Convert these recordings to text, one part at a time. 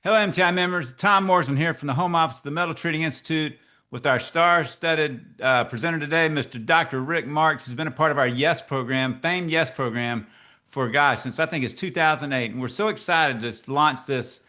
Hello, MTI members. Tom Morrison here from the home office of the Metal Treating Institute with our star-studded presenter today, Mr. Dr. Rick Marks, who's been a part of our YES program, famed YES program, for gosh, since I think it's 2008, and we're so excited to launch this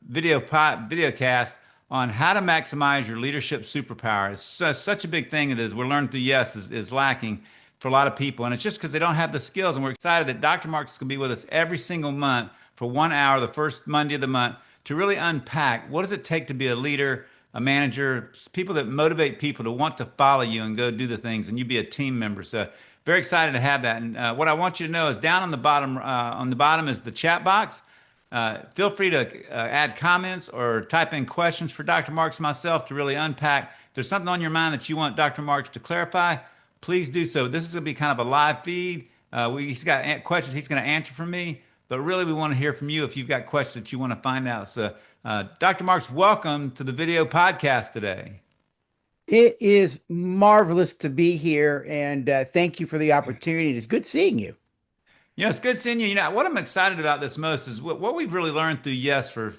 video cast on how to maximize your leadership superpower. It's such a big thing. It is. We're learning through YES is lacking for a lot of people, and it's just because they don't have the skills. And we're excited that Dr. Marks is going to be with us every single month for 1 hour, the first Monday of the month, to really unpack what does it take to be a leader, a manager, people that motivate people to want to follow you and go do the things, and you be a team member. So very excited to have that. And what I want you to know is down on the bottom is the chat box. Feel free to add comments or type in questions for Dr. Marks and myself to really unpack. If there's something on your mind that you want Dr. Marks to clarify, please do so. This is going to be kind of a live feed. He's got questions he's going to answer for me, but really we want to hear from you if you've got questions that you want to find out. So, Dr. Marks, welcome to the video podcast today. It is marvelous to be here, and thank you for the opportunity. It's good seeing you. It's good seeing you. What I'm excited about this most is what we've really learned through Yes for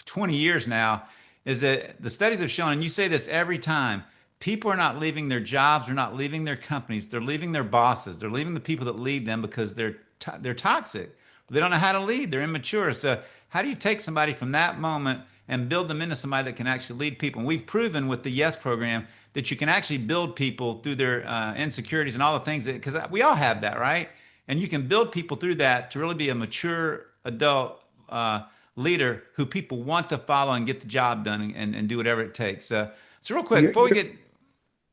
20 years now is that the studies have shown, and you say this every time, people are not leaving their jobs, they're not leaving their companies, they're leaving their bosses, they're leaving the people that lead them because they're toxic. They don't know how to lead, they're immature. So how do you take somebody from that moment and build them into somebody that can actually lead people? And we've proven with the Yes program that you can actually build people through their insecurities and all the things that, because we all have that, right? And you can build people through that to really be a mature adult leader who people want to follow and get the job done and do whatever it takes. So real quick, You're, before we you're, get,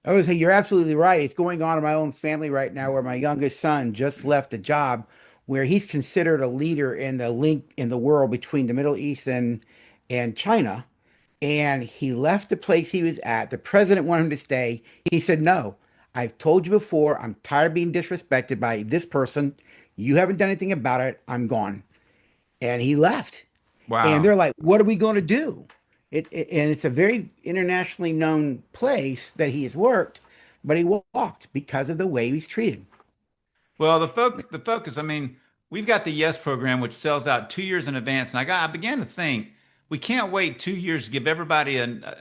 I would say you're absolutely right. It's going on in my own family right now, where my youngest son just left a job where he's considered a leader in the link in the world between the Middle East and China. And he left the place he was at. The president wanted him to stay. He said, "No, I've told you before. I'm tired of being disrespected by this person. You haven't done anything about it. I'm gone." And he left. And wow. they're like, "What are we going to do?" And it's a very internationally known place that he has worked, but he walked because of the way he's treated. Well, the focus, I mean, we've got the Yes program, which sells out 2 years in advance. And I began to think we can't wait 2 years to give everybody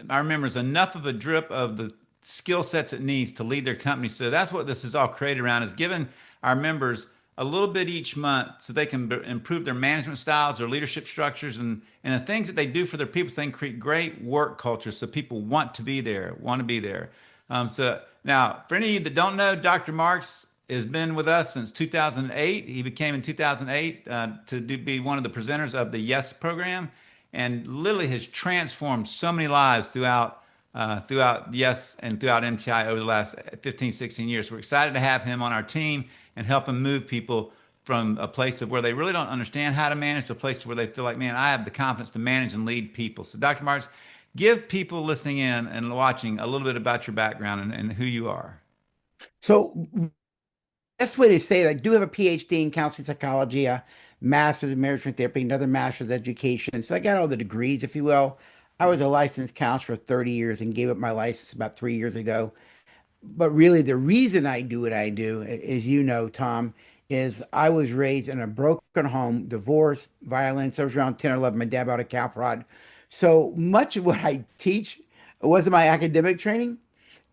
our members enough of a drip of the skill sets it needs to lead their company. So that's what this is all created around, is giving our members a little bit each month so they can improve their management styles, their leadership structures, and the things that they do for their people so they can create great work culture so people want to be there, want to be there. So now, for any of you that don't know, Dr. Marks has been with us since 2008. He became in 2008 be one of the presenters of the Yes program, and literally has transformed so many lives throughout Yes and throughout MTI over the last 15, 16 years. We're excited to have him on our team and help him move people from a place of where they really don't understand how to manage to a place where they feel like, man, I have the confidence to manage and lead people. So, Dr. Marks, give people listening in and watching a little bit about your background and who you are. So, best way to say it, I do have a PhD in counseling psychology, a master's in management therapy, another master's in education. So I got all the degrees, if you will. I was a licensed counselor for 30 years and gave up my license about 3 years ago. But really, the reason I do what I do, as you know, Tom, is I was raised in a broken home, divorce, violence. I was around 10 or 11. My dad bought a cow prod. So much of what I teach wasn't my academic training,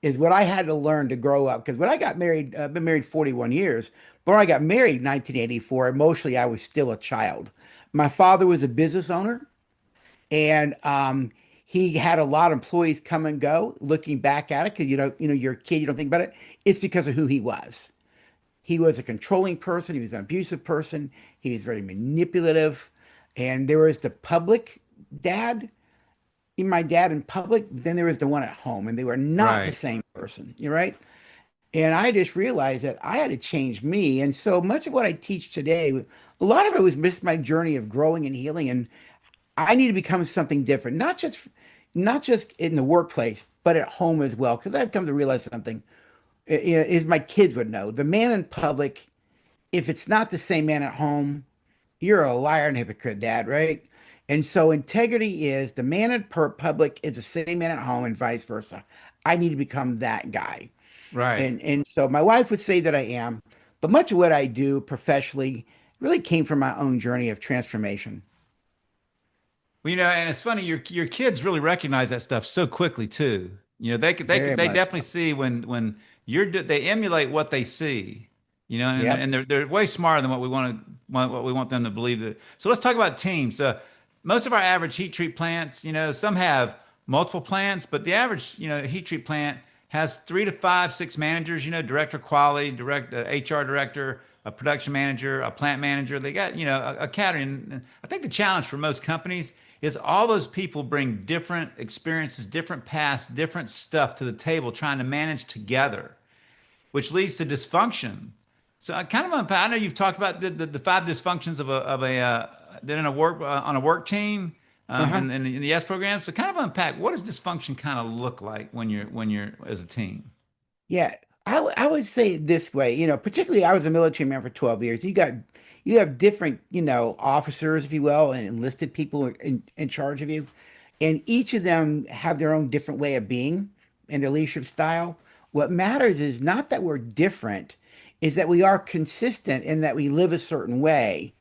is what I had to learn to grow up. Because when I got married, I've been married 41 years. But when I got married in 1984, emotionally, I was still a child. My father was a business owner, and he had a lot of employees come and go. Looking back at it, because you're a kid, you don't think about it. It's because of who he was. He was a controlling person. He was an abusive person. He was very manipulative. And there was the public dad, my dad in public, then there was the one at home, and they were not the Right. same person. You're right. And I just realized that I had to change me. And so much of what I teach today, a lot of it was just my journey of growing and healing. And I need to become something different, not just in the workplace, but at home as well. Because I've come to realize something, is my kids would know. The man in public, if it's not the same man at home, you're a liar and hypocrite, Dad, right? And so integrity is the man in public is the same man at home and vice versa. I need to become that guy. Right. And so my wife would say that I am, but much of what I do professionally really came from my own journey of transformation. Well, and it's funny, your kids really recognize that stuff so quickly too. Very They much definitely so. see when they emulate what they see. Yep. And they're way smarter than what we want them to believe that. So let's talk about teams. Most of our average heat treat plants, some have multiple plants, but the average, heat treat plant has 3 to 5, 6 managers, director of quality, HR director, a production manager, a plant manager. They got, a category. And I think the challenge for most companies is all those people bring different experiences, different paths, different stuff to the table, trying to manage together, which leads to dysfunction. So I kind of unpack. I know you've talked about the 5 dysfunctions of a that in a work on a work team Uh-huh. in the yes program. So kind of unpack, what does dysfunction kind of look like when you're as a team? Yeah, I would say it this way, particularly I was a military man for 12 years. You have different, officers, if you will, and enlisted people in charge of you. And each of them have their own different way of being and their leadership style. What matters is not that we're different, is that we are consistent in that we live a certain way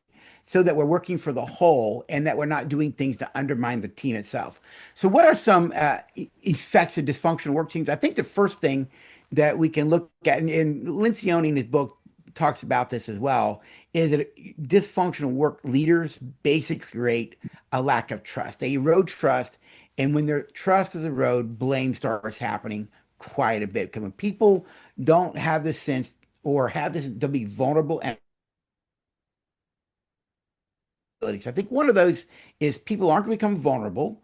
so that we're working for the whole and that we're not doing things to undermine the team itself. So, what are some effects of dysfunctional work teams? I think the first thing that we can look at, and Lencioni in his book talks about this as well, is that dysfunctional work leaders basically create a lack of trust. They erode trust, and when their trust is eroded, blame starts happening quite a bit. Because when people don't have this sense or have this, they'll be vulnerable and abilities. I think one of those is people aren't going to become vulnerable,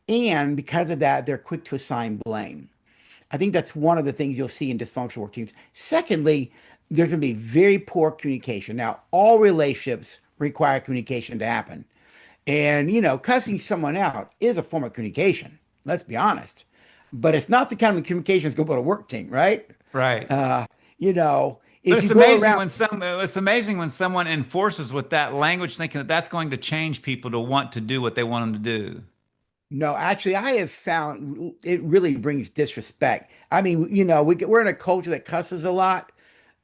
and because of that, they're quick to assign blame. I think that's one of the things you'll see in dysfunctional work teams. Secondly, there's going to be very poor communication. Now, all relationships require communication to happen. And, cussing someone out is a form of communication. Let's be honest. But it's not the kind of communication that's going to build a work team, right? Right. Uh, But if you go around, it's amazing when someone enforces with that language, thinking that that's going to change people to want to do what they want them to do. no, actually, I have found it really brings disrespect. I mean, we're in a culture that cusses a lot.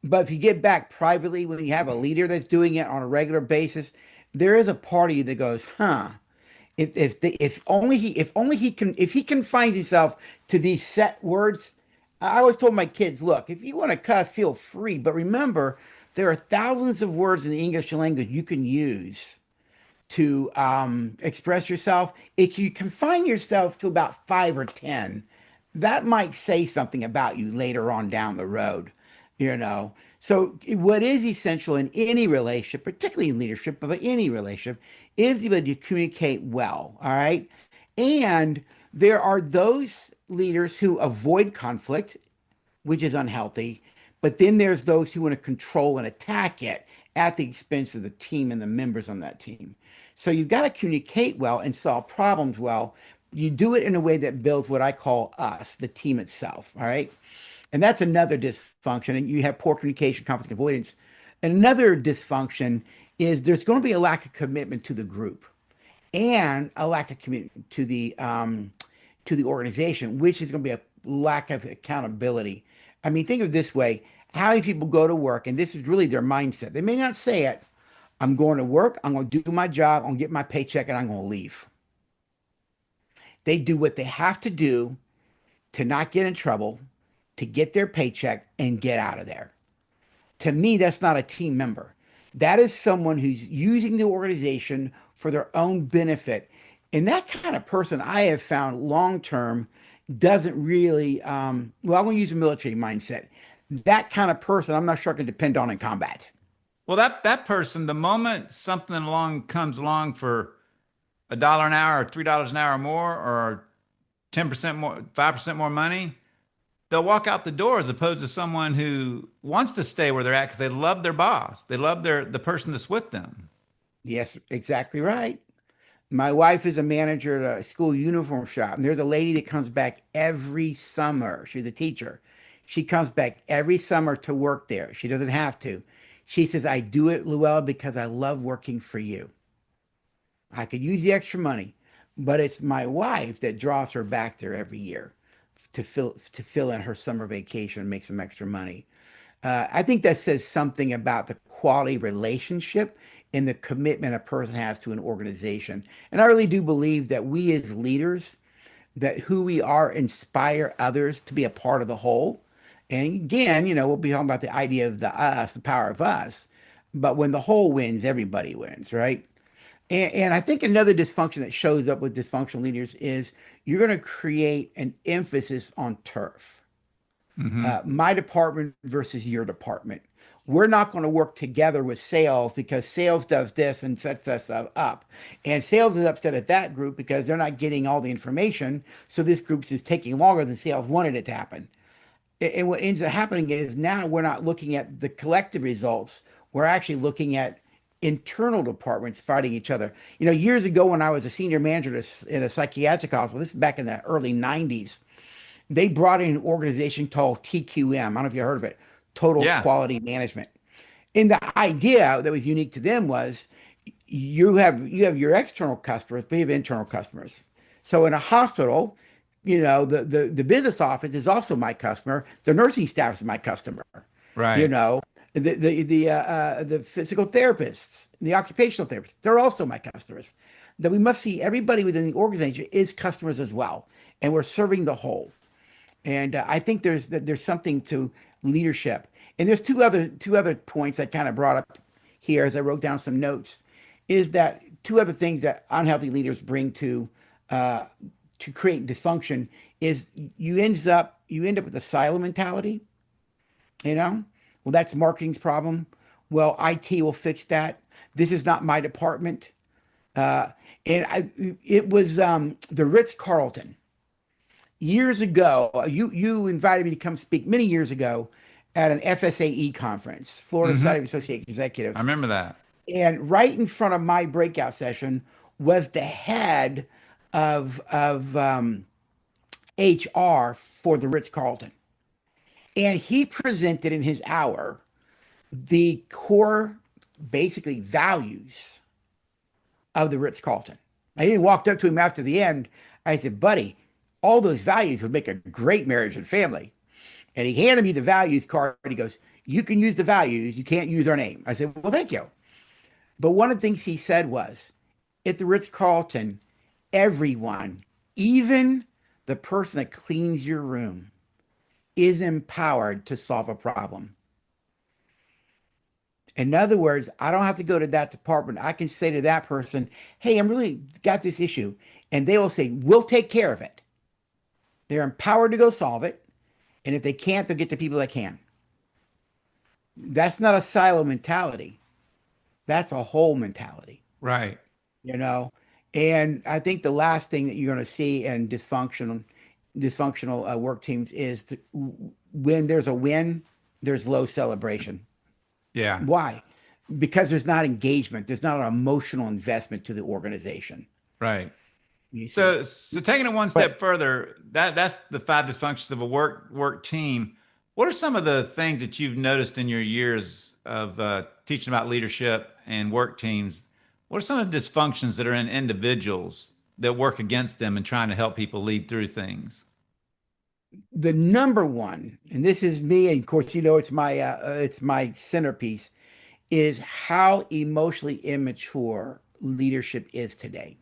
But if you get back privately, when you have a leader that's doing it on a regular basis, there is a part of you that goes, huh. If only he can if he confines himself to these set words. I always told my kids, look, if you want to cuss, feel free, but remember there are thousands of words in the English language you can use to express yourself. If you confine yourself to about 5 or 10, that might say something about you later on down the road, you know. So, what is essential in any relationship, particularly in leadership, but any relationship, is the ability to communicate well. All right. And there are those leaders who avoid conflict, which is unhealthy. But then there's those who want to control and attack it at the expense of the team and the members on that team. So you've got to communicate well and solve problems well. You do it in a way that builds what I call us, the team itself. All right. And that's another dysfunction. And you have poor communication, conflict avoidance. And another dysfunction is there's going to be a lack of commitment to the group and a lack of commitment to the organization, which is going to be a lack of accountability. I mean, think of it this way: how many people go to work, and this is really their mindset. They may not say it. I'm going to work. I'm going to do my job. I'm going to get my paycheck, and I'm going to leave. They do what they have to do to not get in trouble, to get their paycheck, and get out of there. To me, that's not a team member. That is someone who's using the organization for their own benefit. And that kind of person I have found long term doesn't really, well, I'm going to use a military mindset. That kind of person, I'm not sure I can depend on in combat. Well, that person, the moment something along comes along for $1 an hour or $3 an hour more or 10% more, 5% more money, they'll walk out the door as opposed to someone who wants to stay where they're at because they love their boss. They love the person that's with them. Yes, exactly right. My wife is a manager at a school uniform shop, and there's a lady that comes back every summer. She's a teacher. She comes back every summer to work there. She doesn't have to. She says, I do it, Luella, because I love working for you. I could use the extra money, but it's my wife that draws her back there every year to fill in her summer vacation and make some extra money. I think that says something about the quality relationship in the commitment a person has to an organization. And I really do believe that we as leaders, that who we are inspire others to be a part of the whole. And again, we'll be talking about the idea of the us, the power of us. But when the whole wins, everybody wins, right? And I think another dysfunction that shows up with dysfunctional leaders is you're going to create an emphasis on turf. Hmm. My department versus your department. We're not going to work together with sales because sales does this and sets us up. And sales is upset at that group because they're not getting all the information. So this group's is taking longer than sales wanted it to happen. And what ends up happening is now we're not looking at the collective results. We're actually looking at internal departments fighting each other. Years ago when I was a senior manager in a psychiatric hospital, this is back in the early 90s, they brought in an organization called TQM. I don't know if you heard of it, Total Yeah. Quality Management. And the idea that was unique to them was you have your external customers, but you have internal customers. So in a hospital, the business office is also my customer. The nursing staff is my customer. You Right. know, the physical therapists, the occupational therapists, they're also my customers. That we must see everybody within the organization is customers as well, and we're serving the whole. And I think there's something to leadership. And there's two other points I kind of brought up here as I wrote down some notes. Is that two other things that unhealthy leaders bring uh, to create dysfunction is you end up with a silo mentality. You know, well that's marketing's problem. Well, IT will fix that. This is not my department. Uh, and it was the Ritz Carlton years ago. You invited me to come speak many years ago at an FSAE conference, Florida Hmm. Society of Associate I Executives, remember that. and right in front of my breakout session was the head of HR for the Ritz Carlton, and he presented in his hour the core, basically values of the Ritz Carlton. I even walked up to him after the end. I said, "Buddy, all those values would make a great marriage and family." And he handed me the values card. He goes, "You can use the values. You can't use our name." I said, "Well, thank you." But one of the things he said was, at the Ritz Carlton, everyone, even the person that cleans your room, is empowered to solve a problem. In other words, I don't have to go to that department. I can say to that person, "Hey, I'm really got this issue." And they will say, "We'll take care of it." They're empowered to go solve it. And if they can't, they'll get the people that can. That's not a silo mentality. That's a whole mentality, Right. you know? And I think the last thing that you're going to see in dysfunctional work teams is when there's a win, there's low celebration. Yeah. Why? Because there's not engagement. There's not an emotional investment to the organization. Right. You see, So taking it one but step further, that's the five dysfunctions of a work team. What are some of the things that you've noticed in your years of teaching about leadership and work teams? What are some of the dysfunctions that are in individuals that work against them and trying to help people lead through things? the number one, and this is me, and of course, it's my centerpiece, is how emotionally immature leadership is today.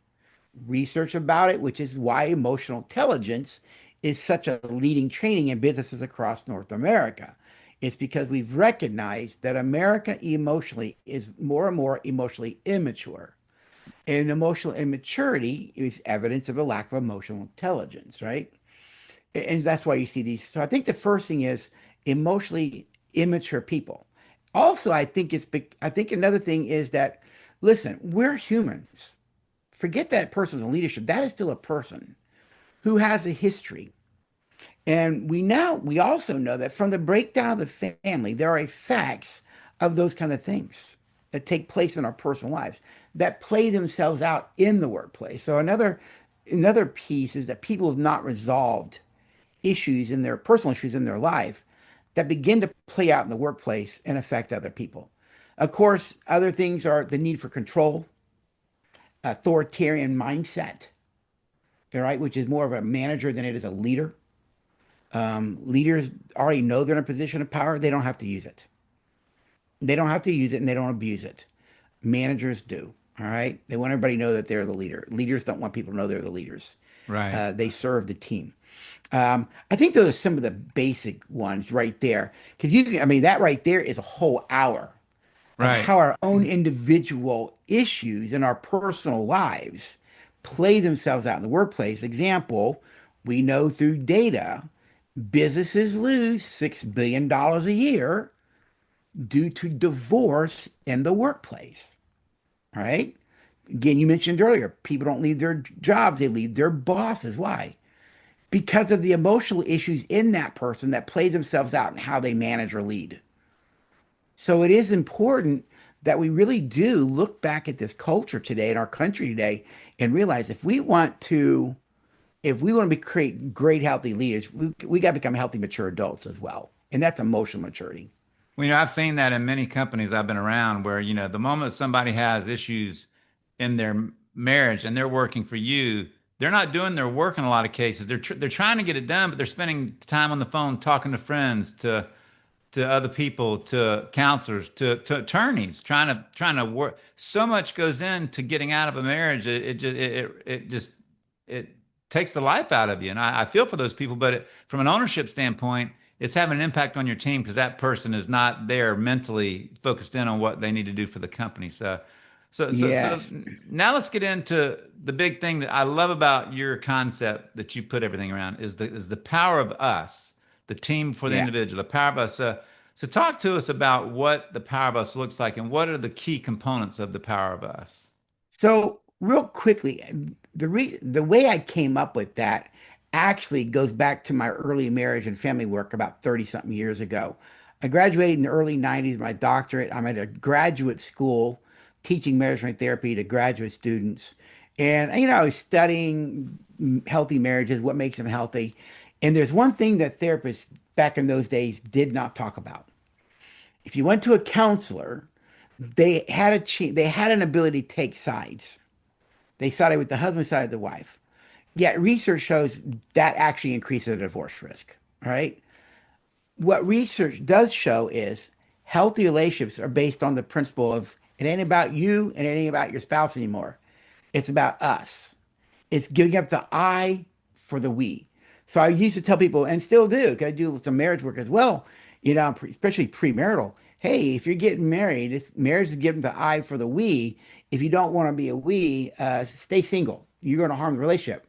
Research about it, which is why emotional intelligence is such a leading training in businesses across North America. It's because we've recognized that America emotionally is more and more emotionally immature. And emotional immaturity is evidence of a lack of emotional intelligence, right? And that's why you see these. So I think the first thing is emotionally immature people. Also, I think another thing is that, listen, we're humans. Forget that person's in leadership. That is still a person who has a history. And we also know that from the breakdown of the family, there are effects of those kind of things that take place in our personal lives that play themselves out in the workplace. So another piece is that people have not resolved issues in their personal issues in their life that begin to play out in the workplace and affect other people. Of course, other things are the need for control, authoritarian mindset, all right, which is more of a manager than it is a leader. Leaders already know they're in a position of power. They don't have to use it. They don't have to use it and they don't abuse it. Managers do. All right. They want everybody to know that they're the leader. Leaders don't want people to know they're the leaders. Right. They serve the team. I think those are some of the basic ones right there. Because I mean, that right there is a whole hour of Right. how our own individual issues in our personal lives play themselves out in the workplace. Example, we know through data, businesses lose $6 billion a year due to divorce in the workplace. All right. Again, you mentioned earlier, people don't leave their jobs, they leave their bosses. Why? Because of the emotional issues in that person that play themselves out in how they manage or lead. So it is important that we really do look back at this culture today in our country today and realize if we want to be create great healthy leaders, we got to become healthy mature adults as well. And that's emotional maturity. Well, I've seen that in many companies I've been around where, the moment somebody has issues in their marriage and they're working for you, they're not doing their work in a lot of cases. They're trying to get it done, but they're spending time on the phone talking to friends, to other people, to counselors, to attorneys, trying to work. So much goes into getting out of a marriage. It takes the life out of you. And I feel for those people, but from an ownership standpoint, it's having an impact on your team because that person is not there mentally focused in on what they need to do for the company. So Yes. now let's get into the big thing that I love about your concept that you put everything around is the power of us, the team for the Yeah. individual, the power of us. So talk to us about what the power of us looks like and what are the key components of the power of us. So real quickly, the way I came up with that actually goes back to my early marriage and family work about 30 something years ago. I graduated in the early 90s, my doctorate. I'm at a graduate school teaching marriage therapy to graduate students. And I was studying healthy marriages, what makes them healthy. And there's one thing that therapists back in those days did not talk about. If you went to a counselor, they had an ability to take sides. They sided with the husband, sided with the wife. Yet research shows that actually increases the divorce risk. All right. What research does show is healthy relationships are based on the principle of it ain't about you and it ain't about your spouse anymore. It's about us. It's giving up the I for the we. So I used to tell people, and still do, because I do some marriage work as well, especially premarital. Hey, if you're getting married, marriage is giving the I for the we. If you don't want to be a we, stay single. You're going to harm the relationship.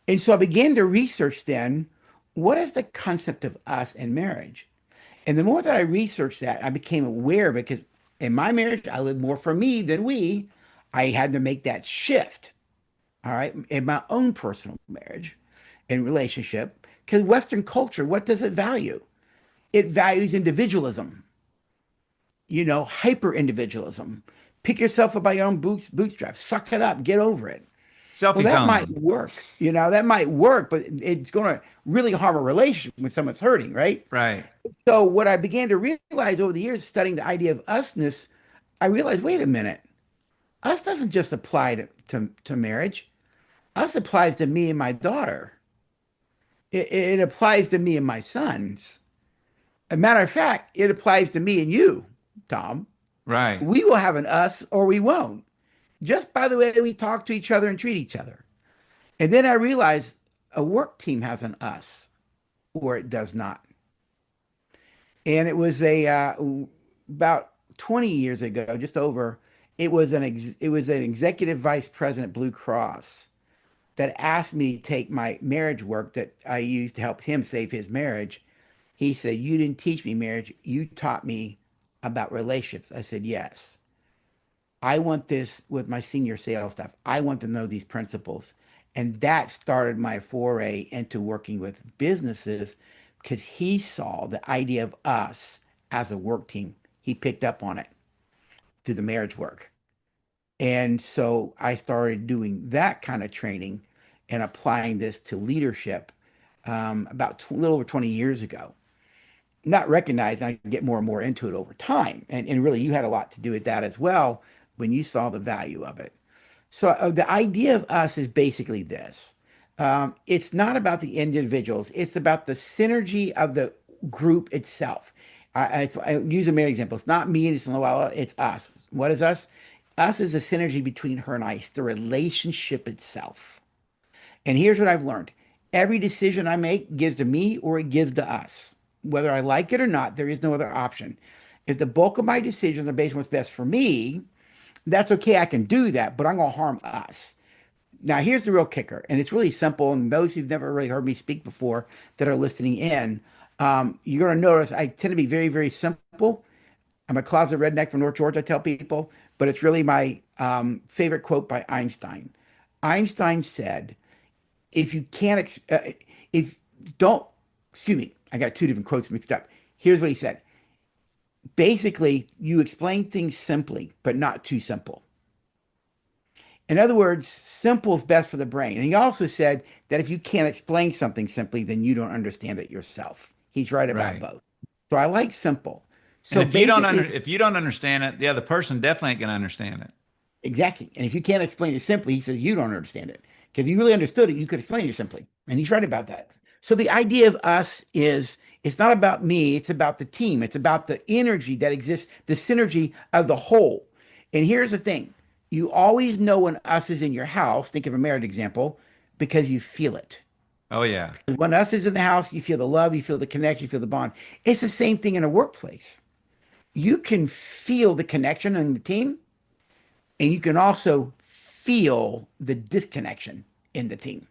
And so I began to research then what is the concept of us in marriage? And the more that I researched that, I became aware because in my marriage, I lived more for me than we. I had to make that shift, all right, in my own personal marriage and relationship. Because Western culture, what does it value? It values individualism, hyper individualism. Pick yourself up by your own bootstraps, suck it up, get over it. Well, Selfie that might phone. work, that might work, but it's going to really harm a relationship when someone's hurting, right? Right. So, what I began to realize over the years, studying the idea of usness, I realized, wait a minute, us doesn't just apply to marriage. Us applies to me and my daughter. It applies to me and my sons. A matter of fact, it applies to me and you, Tom. Right. We will have an us or we won't, just by the way we talk to each other and treat each other. And then I realized a work team has an us or it does not. And it was about 20 years ago, just over. It was an executive vice president Blue Cross that asked me to take my marriage work that I used to help him save his marriage. He said, "You didn't teach me marriage. You taught me about relationships." I said, "Yes. I want this with my senior sales staff. I want to know these principles." And that started my foray into working with businesses because he saw the idea of us as a work team. He picked up on it through the marriage work. And so I started doing that kind of training and applying this to leadership about a little over 20 years ago. Not recognizing I get more and more into it over time. And really, you had a lot to do with that as well when you saw the value of it. So the idea of us is basically this. It's not about the individuals. It's about the synergy of the group itself. I use a married example. It's not me and it's Luella. It's us. What is us? Us is a synergy between her and I. It's the relationship itself. And here's what I've learned. Every decision I make gives to me or it gives to us. Whether I like it or not, there is no other option. If the bulk of my decisions are based on what's best for me, that's okay. I can do that, but I'm going to harm us. Now, here's the real kicker, and it's really simple. And those who've never really heard me speak before that are listening in, you're going to notice I tend to be very, very simple. I'm a closet redneck from North Georgia, I tell people, but it's really my favorite quote by Einstein. Einstein said, if you can't, if don't, excuse me, I got two different quotes mixed up. Here's what he said. Basically, you explain things simply, but not too simple. In other words, simple is best for the brain. And he also said that if you can't explain something simply, then you don't understand it yourself. He's right about Right. both. So I like simple. And So basically, if you don't understand it, the other person definitely ain't gonna understand it. exactly. And if you can't explain it simply, he says you don't understand it. Because if you really understood it, you could explain it simply. And he's right about that. So the idea of us is it's not about me, it's about the team. It's about the energy that exists, the synergy of the whole. And here's the thing. You always know when us is in your house, think of a married example, because you feel it. Oh yeah. When us is in the house, you feel the love, you feel the connection, you feel the bond. It's the same thing in a workplace. You can feel the connection in the team, and you can also feel the disconnection in the team.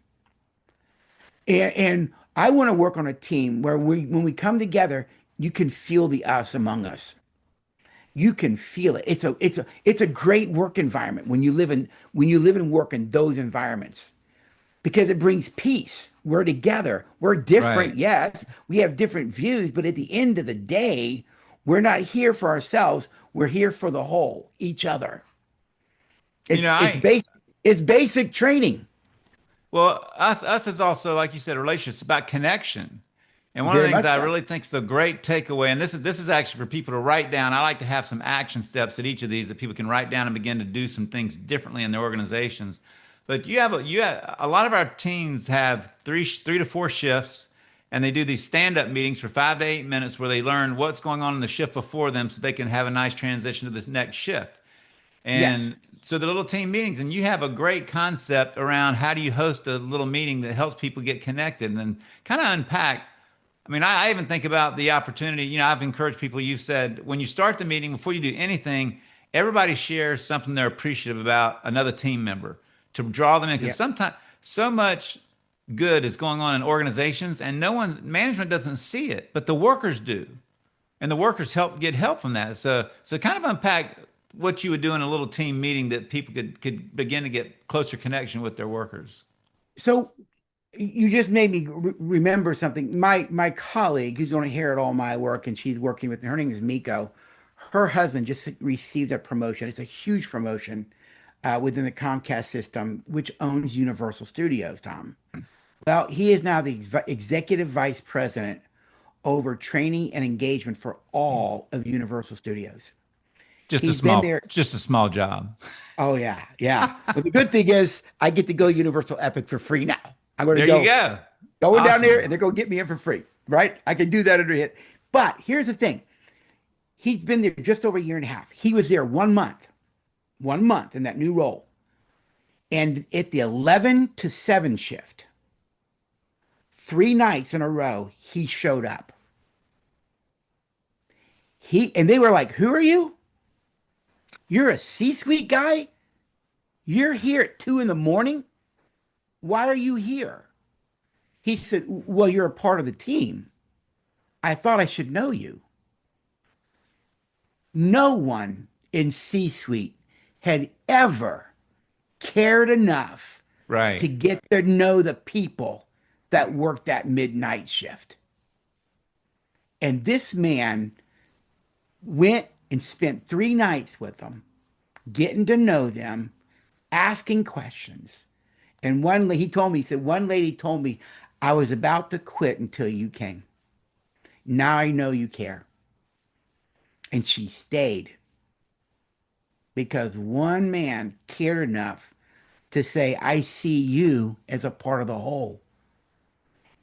And I want to work on a team where when we come together, you can feel the us among us. You can feel it. It's a great work environment when you live and work in those environments because it brings peace. We're together. We're different. Right. Yes, we have different views, but at the end of the day, we're not here for ourselves. We're here for the whole, each other. You know, It's I base it's basic training. Well, us is also, like you said, a relationship. It's about connection. And one of the Very things much I so. really think is a great takeaway, and this is actually for people to write down. I like to have some action steps at each of these that people can write down and begin to do some things differently in their organizations. But you have a lot of our teams have three to four shifts, and they do these stand-up meetings for 5 to 8 minutes where they learn what's going on in the shift before them, so they can have a nice transition to this next shift. Yes. And so the little team meetings, and you have a great concept around how do you host a little meeting that helps people get connected and kind of unpack. I mean, I even think about the opportunity. I've encouraged people, you said, when you start the meeting, before you do anything, everybody shares something they're appreciative about another team member to draw them in. Because Yeah. sometimes so much good is going on in organizations and management doesn't see it, but the workers do and the workers get help from that. So kind of unpack what you would do in a little team meeting that people could begin to get closer connection with their workers. So you just made me remember something. My colleague, who's going to inherit all my work, and she's working with me. Her name is Miko. Her husband just received a promotion. It's a huge promotion within the Comcast system, which owns Universal Studios. Tom. Well, he is now the executive vice president over training and engagement for all of Universal Studios. He's been there. Just a small job. Oh yeah, yeah. But the good thing is, I get to go Universal Epic for free now. I'm going to There you go go. going down there, Awesome. and they're going to get me in for free, right? I can do that under hit. But here's the thing: he's been there just over a year and a half. He was there 1 month in that new role, and at the 11 to 7 shift, 3 nights in a row, he showed up. And they were like, "Who are you? You're a C-suite guy? You're here at 2 in the morning? Why are you here?" He said, "Well, you're a part of the team. I thought I should know you." No one in C-suite had ever cared enough to Right. get to know the people that worked that midnight shift. And this man went and spent 3 nights with them, getting to know them, asking questions. And he told me, he said, one lady told me, "I was about to quit until you came. Now I know you care." And she stayed because one man cared enough to say, "I see you as a part of the whole."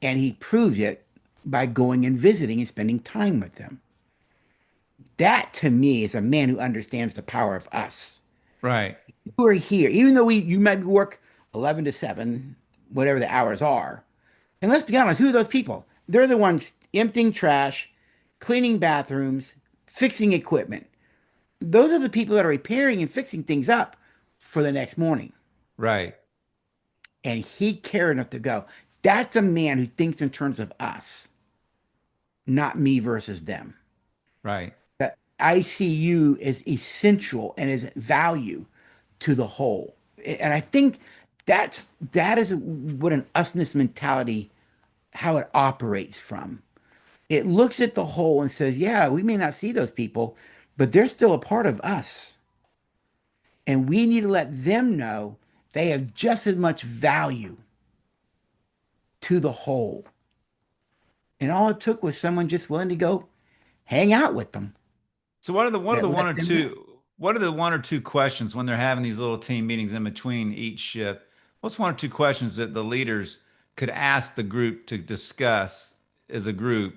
And he proved it by going and visiting and spending time with them. That to me is a man who understands the power of us. Right. You are here, even though you might work 11 to 7, whatever the hours are. And let's be honest, who are those people? They're the ones emptying trash, cleaning bathrooms, fixing equipment. Those are the people that are repairing and fixing things up for the next morning. Right. And he cared enough to go. That's a man who thinks in terms of us, not me versus them. Right. That I see you as essential and as value to the whole. And I think that is what an usness mentality, how it operates from. It looks at the whole and says, yeah, we may not see those people, but they're still a part of us. And we need to let them know they have just as much value to the whole. And all it took was someone just willing to go hang out with them So what are that the one let or them know. two what are the one or two questions when they're having these little team meetings in between each shift? What's one or two questions that the leaders could ask the group to discuss as a group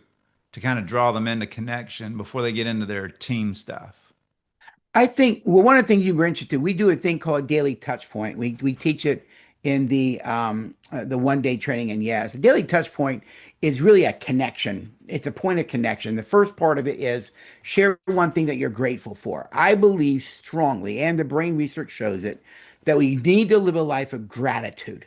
to kind of draw them into connection before they get into their team stuff? I think, well, one of the things you were interested, we do a thing called daily touch point. We teach it in the 1 day training. And yes, a daily touch point is really a connection. It's a point of connection. The first part of it is share one thing that you're grateful for. I believe strongly, and the brain research shows it, that we need to live a life of gratitude.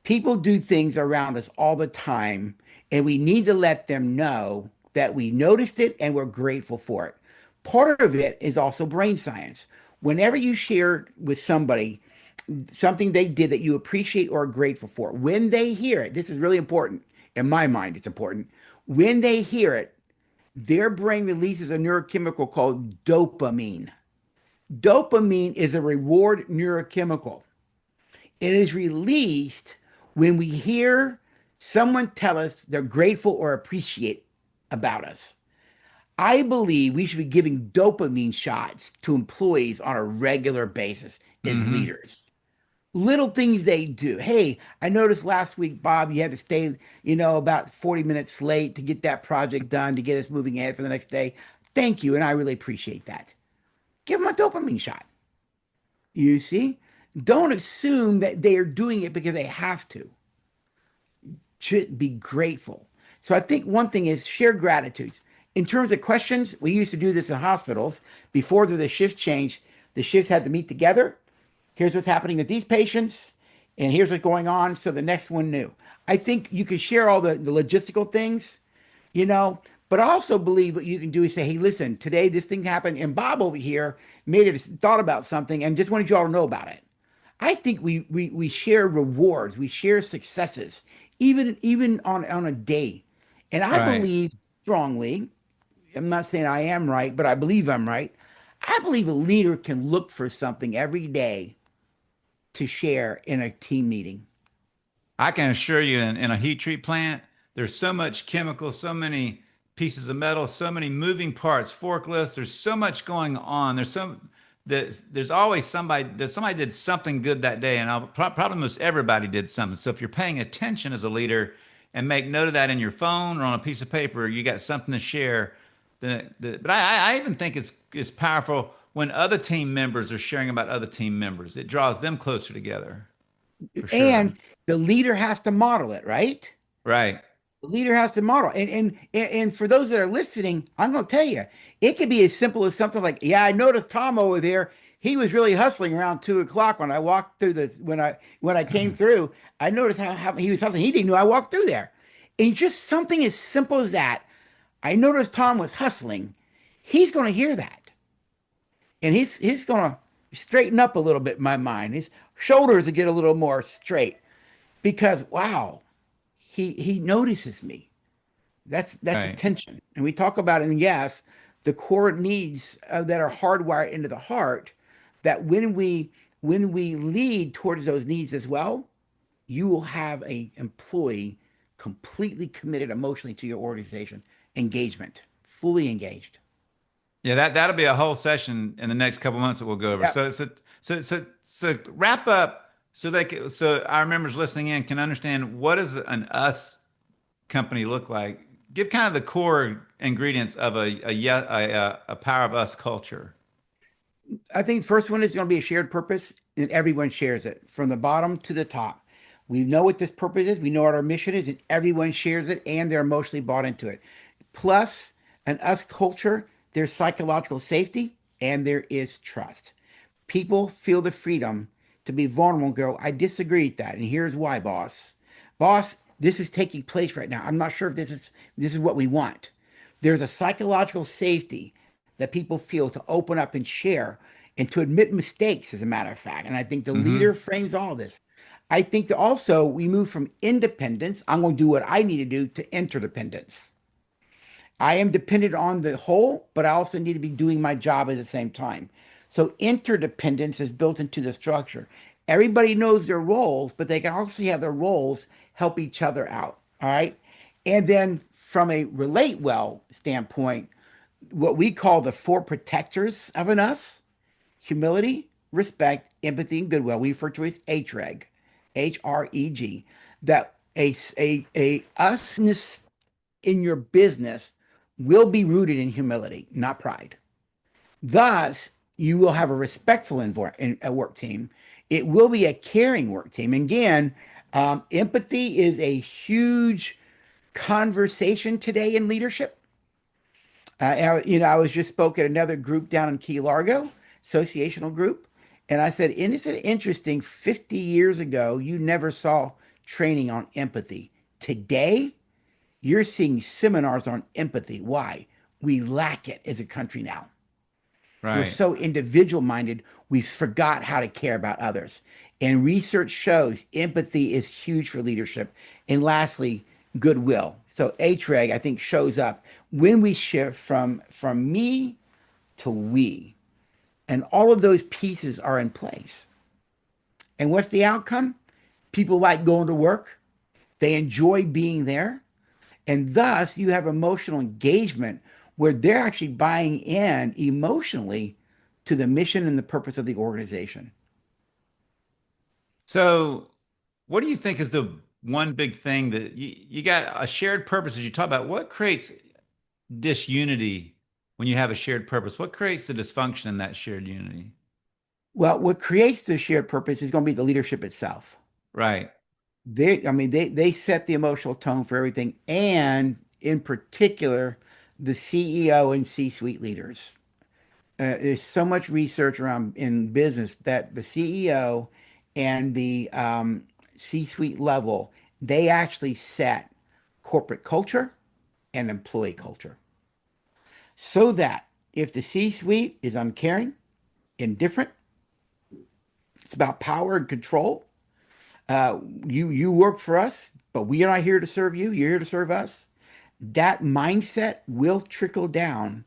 People do things around us all the time, and we need to let them know that we noticed it and we're grateful for it. Part of it is also brain science. Whenever you share with somebody something they did that you appreciate or are grateful for, when they hear it, this is really important. In my mind, it's important. When they hear it, their brain releases a neurochemical called dopamine. Dopamine is a reward neurochemical. It is released when we hear someone tell us they're grateful or appreciate about us. I believe we should be giving dopamine shots to employees on a regular basis as Mm-hmm. leaders. Little things they do. Hey, I noticed last week, Bob, you had to stay, about 40 minutes late to get that project done, to get us moving ahead for the next day. Thank you. And I really appreciate that. Give them a dopamine shot. You see? Don't assume that they are doing it because they have to. Should be grateful. So I think one thing is share gratitudes. In terms of questions, we used to do this in hospitals. Before the shift change, the shifts had to meet together. Here's what's happening with these patients, and here's what's going on. So the next one knew. I think you can share all the logistical things, you know, but I also believe what you can do is say, hey, listen, today this thing happened, and Bob over here made it thought about something and just wanted you all to know about it. I think we share rewards, we share successes, even on a day. And I Right. believe strongly, I'm not saying I am right, but I believe I'm right. I believe a leader can look for something every day to share in a team meeting. I can assure you, in a heat treat plant, there's so much chemical, so many pieces of metal, so many moving parts, forklifts. There's so much going on. There's always somebody did something good that day, and probably most everybody did something. So if you're paying attention as a leader and make note of that in your phone or on a piece of paper, you got something to share. But I even think it's powerful when other team members are sharing about other team members. It draws them closer together, for sure. And the leader has to model it, right? Right. The leader has to model. And for those that are listening, I'm going to tell you, it could be as simple as something like, yeah, I noticed Tom over there. He was really hustling around 2 o'clock when I walked through this when I came through. I noticed how he was hustling. He didn't know I walked through there. And just something as simple as that. I noticed Tom was hustling. He's going to hear that. And he's going to straighten up a little bit in my mind. His shoulders will get a little more straight because wow, he notices me. That's Right. attention. And we talk about it, and yes, the core needs that are hardwired into the heart, that when we lead towards those needs as well, you will have a employee completely committed emotionally to your organization, engagement, fully engaged. Yeah, that'll be a whole session in the next couple months that we'll go over. Yep. So wrap up so our members listening in can understand what does an us company look like. Give kind of the core ingredients of a power of us culture. I think the first one is going to be a shared purpose, and everyone shares it from the bottom to the top. We know what this purpose is, we know what our mission is, and everyone shares it, and they're emotionally bought into it. Plus, an us culture, there's psychological safety and there is trust. People feel the freedom to be vulnerable and go, I disagree with that. And here's why, boss. Boss, this is taking place right now. I'm not sure if this is what we want. There's a psychological safety that people feel to open up and share and to admit mistakes, as a matter of fact. And I think the leader Hmm. frames all this. I think that also we move from independence, I'm going to do what I need to do, to interdependence. I am dependent on the whole, but I also need to be doing my job at the same time. So interdependence is built into the structure. Everybody knows their roles, but they can also have their roles help each other out. All right. And then from a relate well standpoint, what we call the four protectors of an us: humility, respect, empathy, and goodwill. We refer to it as HREG, HREG. That a usness in your business will be rooted in humility, not pride. Thus, you will have a respectful a work team. It will be a caring work team. And again, empathy is a huge conversation today in leadership. I was just spoke at another group down in Key Largo, associational group, and I said, "And isn't it interesting? 50 years ago, you never saw training on empathy. Today, you're seeing seminars on empathy. Why? We lack it as a country now. We're Right. so individual minded, we forgot how to care about others. And research shows empathy is huge for leadership. And lastly, goodwill. So HREG, I think, shows up when we shift from me to we. And all of those pieces are in place. And what's the outcome? People like going to work, they enjoy being there. And thus, you have emotional engagement where they're actually buying in emotionally to the mission and the purpose of the organization. So, what do you think is the one big thing that you got a shared purpose as you talk about? What creates disunity when you have a shared purpose? What creates the dysfunction in that shared unity? Well, what creates the shared purpose is going to be the leadership itself. Right. They set the emotional tone for everything, and in particular, the CEO and C-suite leaders. There's so much research around in business that the CEO and the C-suite level, they actually set corporate culture and employee culture. So that if the C-suite is uncaring, indifferent, it's about power and control. Uh, you work for us, but we are not here to serve you. You're here to serve us. That mindset will trickle down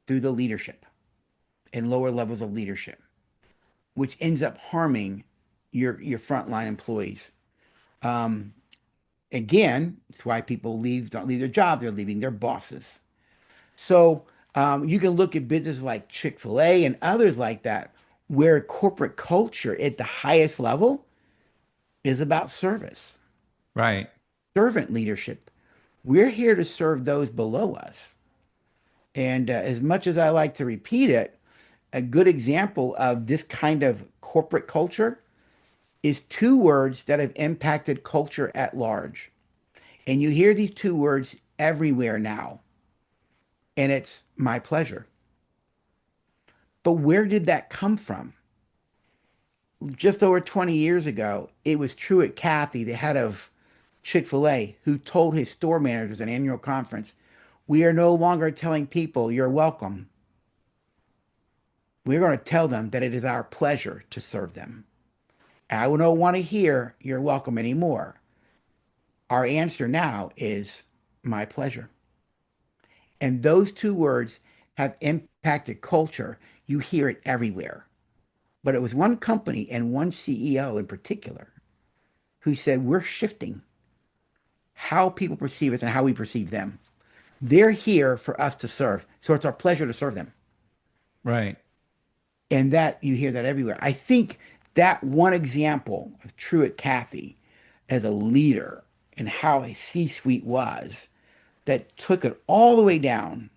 through the leadership and lower levels of leadership, which ends up harming your frontline employees. Um, Again, it's why people don't leave their job, they're leaving their bosses. So you can look at businesses like Chick-fil-A and others like that, where corporate culture at the highest level is about service, Right. servant leadership. We're here to serve those below us. And as much as I like to repeat it, a good example of this kind of corporate culture is two words that have impacted culture at large. And you hear these two words everywhere now, and it's my pleasure. But where did that come from? Just over 20 years ago, it was Truett Cathy, the head of Chick-fil-A, who told his store managers at an annual conference, we are no longer telling people you're welcome. We're going to tell them that it is our pleasure to serve them. I don't want to hear you're welcome anymore. Our answer now is my pleasure. And those two words have impacted culture. You hear it everywhere. But it was one company and one CEO in particular who said, we're shifting how people perceive us and how we perceive them. They're here for us to serve. So it's our pleasure to serve them. Right. And that you hear that everywhere. I think that one example of Truett Cathy as a leader and how a C-suite was that took it all the way down.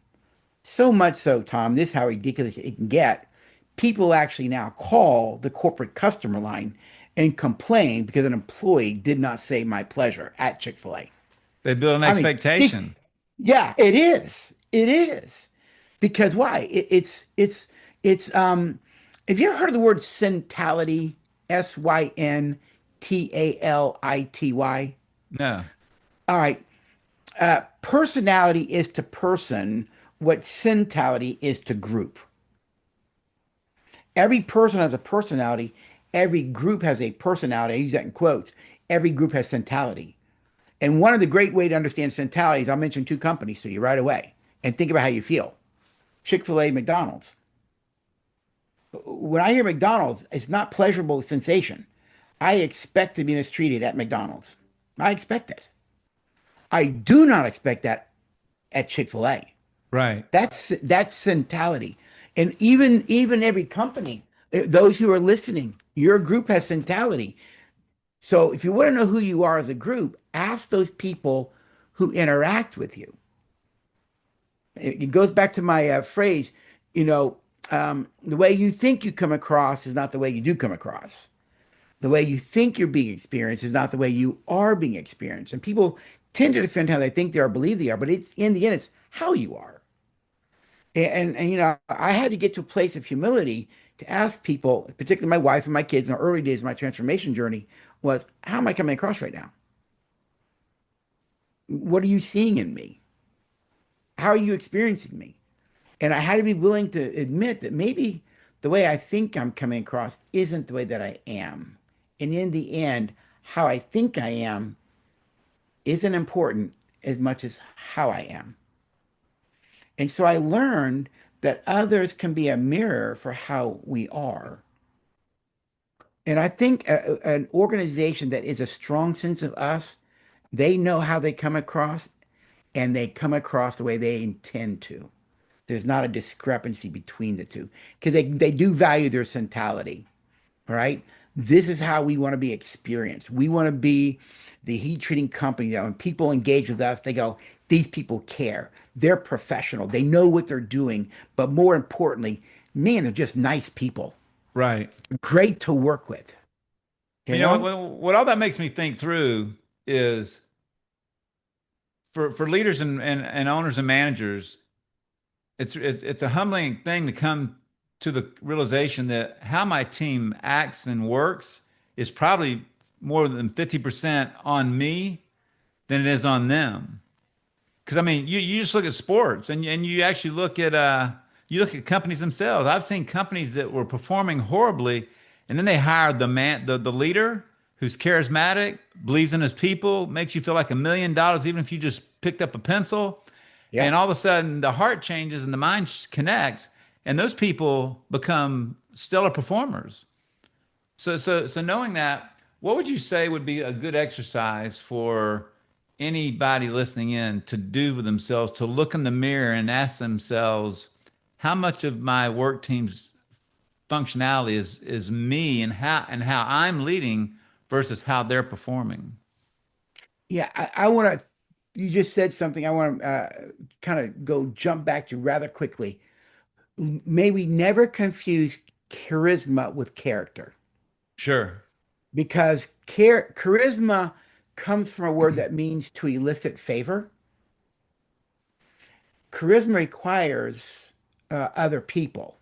So much so, Tom, this is how ridiculous it can get. People actually now call the corporate customer line and complain because an employee did not say my pleasure at Chick-fil-A. They build an I mean, expectation. yeah, it is. It is. Because why? It's have you ever heard of the word centality? Syntality. No. All right. Personality is to person what centality is to group. Every person has a personality. Every group has a personality. I use that in quotes. Every group has centality. And one of the great way to understand centality is I'll mention two companies to you right away and think about how you feel. Chick-fil-A, McDonald's. When I hear McDonald's, it's not pleasurable sensation. I expect to be mistreated at McDonald's. I expect it. I do not expect that at Chick-fil-A. Right. That's centality. And even every company, those who are listening, your group has centality. So if you want to know who you are as a group, ask those people who interact with you. It goes back to my phrase, you know, the way you think you come across is not the way you do come across. The way you think you're being experienced is not the way you are being experienced. And people tend to defend how they think they are, believe they are, but it's in the end, it's how you are. And you know, I had to get to a place of humility to ask people, particularly my wife and my kids in the early days of my transformation journey, was how am I coming across right now? What are you seeing in me? How are you experiencing me? And I had to be willing to admit that maybe the way I think I'm coming across isn't the way that I am. And in the end, how I think I am isn't important as much as how I am. And so I learned that others can be a mirror for how we are. And I think an organization that is a strong sense of us, they know how they come across and they come across the way they intend to. There's not a discrepancy between the two because they do value their centrality. All right. This is how we want to be experienced. We want to be the heat treating company that when people engage with us, they go, these people care. They're professional. They know what they're doing. But more importantly, man, they're just nice people. Right. Great to work with. You You know know? what all that makes me think through is for leaders and owners and managers, it's a humbling thing to come to the realization that how my team acts and works is probably more than 50% on me than it is on them. Because I mean, you just look at sports and you look at companies themselves. I've seen companies that were performing horribly, and then they hired the leader who's charismatic, believes in his people, makes you feel like $1 million, even if you just picked up a pencil. Yeah. And all of a sudden, the heart changes and the mind connects, and those people become stellar performers. So knowing that, what would you say would be a good exercise for anybody listening in to do with themselves, to look in the mirror and ask themselves, how much of my work team's functionality is me and how I'm leading versus how they're performing? Yeah. I want to, you just said something I want to kind of go jump back to rather quickly. May we never confuse charisma with character. Sure. Because charisma comes from a word that means to elicit favor. Charisma requires other people,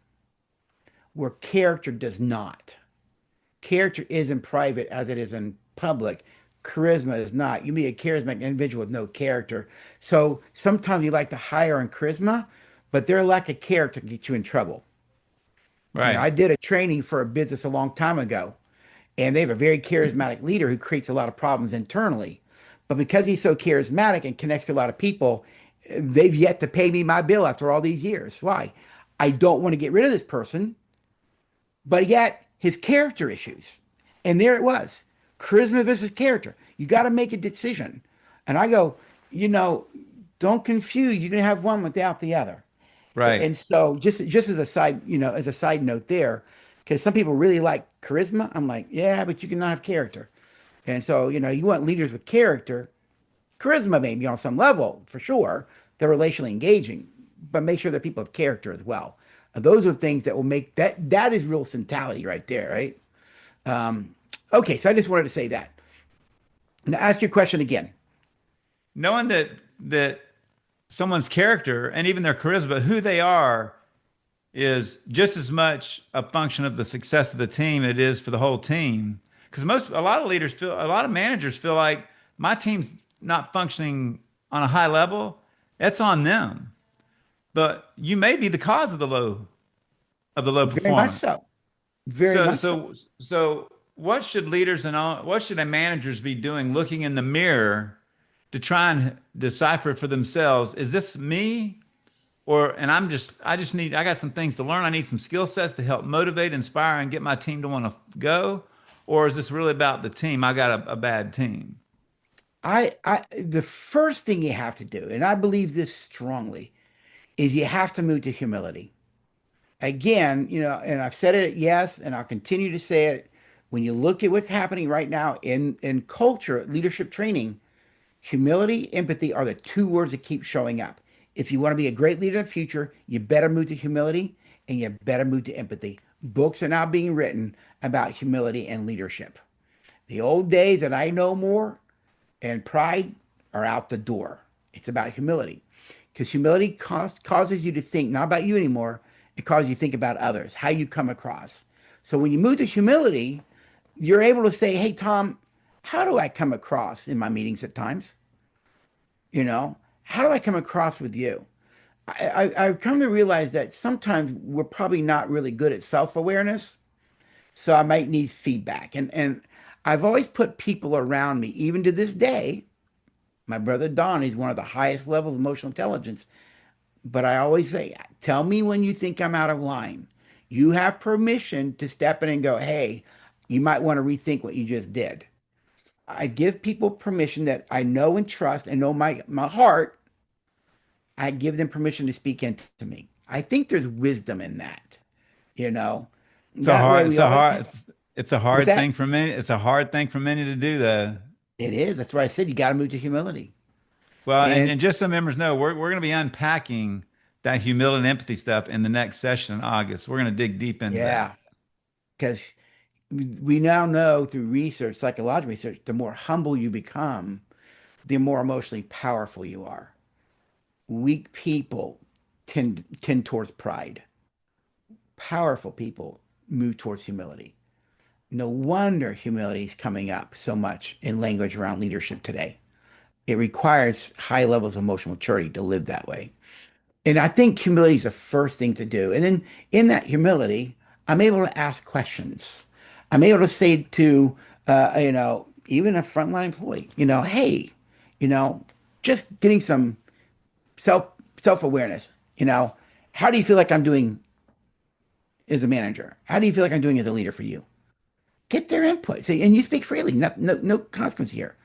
where character does not. Character is in private as it is in public. Charisma is not. You be a charismatic individual with no character. So sometimes you like to hire on charisma, but their lack of character can get you in trouble. You know, Right. I did a training for a business a long time ago, and they have a very charismatic leader who creates a lot of problems internally. But because he's so charismatic and connects to a lot of people, they've yet to pay me my bill after all these years. Why? I don't want to get rid of this person, but yet his character issues. And there it was. Charisma versus character. You got to make a decision. And I go, you know, don't confuse. You can have one without the other. Right. And so just as a side, you know, as a side note there, because some people really like charisma. I'm like, yeah, but you cannot have character. And so, you know, you want leaders with character, charisma maybe on some level for sure. They're relationally engaging, but make sure that people have character as well. Those are things that will make that is real centrality right there, right? Um, okay, so I just wanted to say that. Now ask your question again. Knowing that someone's character and even their charisma, who they are, is just as much a function of the success of the team it is for the whole team. Because a lot of leaders feel, a lot of managers feel like my team's not functioning on a high level. That's on them. But you may be the cause of the low Very much performance. so. Very So much so. so so what should leaders and all, what should managers be doing looking in the mirror to try and decipher for themselves, is this me? Or and I just need I got some things to learn. I need some skill sets to help motivate, inspire, and get my team to want to go. Or is this really about the team? I got a bad team. The first thing you have to do, and I believe this strongly, is you have to move to humility. Again, and I've said it, yes, and I'll continue to say it. When you look at what's happening right now in culture, leadership training, humility, empathy are the two words that keep showing up. If you want to be a great leader in the future, you better move to humility and you better move to empathy. Books are now being written about humility and leadership. The old days that I know more and pride are out the door. It's about humility because humility causes you to think not about you anymore. It causes you to think about others, how you come across. So when you move to humility, you're able to say, hey, Tom, how do I come across in my meetings at times? How do I come across with you? I've come to realize that sometimes we're probably not really good at self-awareness. So I might need feedback. And I've always put people around me, even to this day. My brother Don is one of the highest levels of emotional intelligence. But I always say, tell me when you think I'm out of line. You have permission to step in and go, hey, you might want to rethink what you just did. I give people permission that I know and trust and know my heart. I give them permission to speak into me. I think there's wisdom in that, you know. It's a That way hard, we always have. it's a What's hard thing that? for many. It's a hard thing for many to do, though. It is. That's why I said you got to move to humility. Well, And and just so members know, we're going to be unpacking that humility and empathy stuff in the next session in August. We're going to dig deep into yeah, that. because we now know through research, psychological research, the more humble you become, the more emotionally powerful you are. Weak people tend towards pride. Powerful people move towards humility. No wonder humility is coming up so much in language around leadership today. It requires high levels of emotional maturity to live that way. And I think humility is the first thing to do. And then in that humility, I'm able to ask questions. I'm able to say to, even a frontline employee, hey, you know, just getting some self self-awareness. You know, how do you feel like I'm doing as a manager? How do you feel like I'm doing as a leader for you? Get their input. Say, and you speak freely. No consequence here.